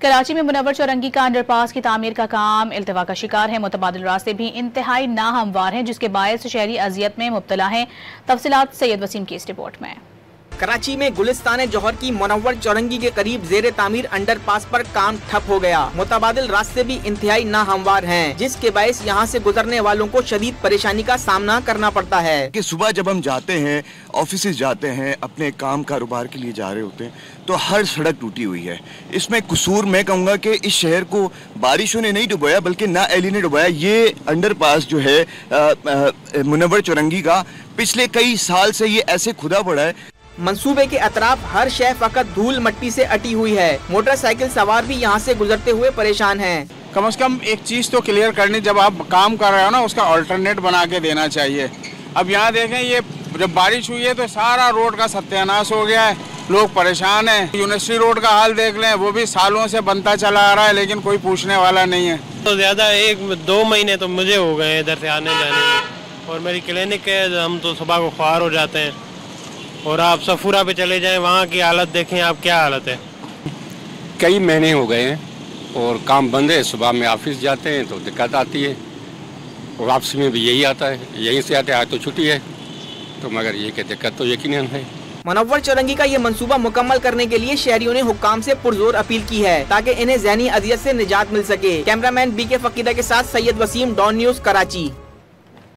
कराची में मुनव्वर चौरंगी का अंडरपास की तामीर का काम इल्तवा का शिकार है। मुतबादिल रास्ते भी इंतहाई नाहमवार हैं, जिसके बायस शहरी अजियत में मुब्तला हैं। तफसीलात सैयद वसीम की इस रिपोर्ट में। कराची में गुलिस्तान जौहर की मुनव्वर चौरंगी के करीब जेर तामीर अंडरपास पर काम ठप हो गया। मुतबादिल रास्ते भी इंतहाई नाहमवार हैं, जिसके बायस यहाँ से गुजरने वालों को शदीद परेशानी का सामना करना पड़ता है। कि सुबह जब हम जाते हैं, ऑफिस जाते हैं, अपने काम कारोबार के लिए जा रहे होते हैं, तो हर सड़क टूटी हुई है। इसमें कसूर मैं कहूँगा कि इस शहर को बारिशों ने नहीं डुबाया, बल्कि ना एली ने डुबाया। ये अंडरपास जो है मुनव्वर चौरंगी का, पिछले कई साल से ये ऐसे खुदा पड़ा है। मंसूबे के अतराफ हर शय फकत धूल मट्टी से अटी हुई है। मोटरसाइकिल सवार भी यहाँ से गुजरते हुए परेशान हैं। कम से कम एक चीज़ तो क्लियर करनी, जब आप काम कर रहे हो ना, उसका अल्टरनेट बना के देना चाहिए। अब यहाँ देखें, ये जब बारिश हुई है तो सारा रोड का सत्यानाश हो गया है, लोग परेशान हैं। यूनिवर्सिटी रोड का हाल देख लें, वो भी सालों से बनता चला आ रहा है, लेकिन कोई पूछने वाला नहीं है। तो ज़्यादा 1-2 महीने तो मुझे हो गए इधर से आने जाने में, और मेरी क्लिनिक है, हम तो सुबह को ख्वार हो जाते हैं। और आप सफूरा पे चले जाएं, वहाँ की हालत देखें आप, क्या हालत है। कई महीने हो गए हैं और काम बंद है। सुबह में ऑफिस जाते हैं तो दिक्कत आती है, और वापसी में भी यही आता है, यहीं से आते हैं। आज तो छुट्टी है, तो मगर ये कि दिक्कत तो यकीनन है। मुनव्वर चौरंगी का ये मंसूबा मुकम्मल करने के लिए शहरियों ने हुक्काम से पुरजोर अपील की है, ताकि इन्हें ज़हनी अजियत से निजात मिल सके। कैमरामैन BK फकीदा के साथ सैयद वसीम, डॉन न्यूज़, कराची।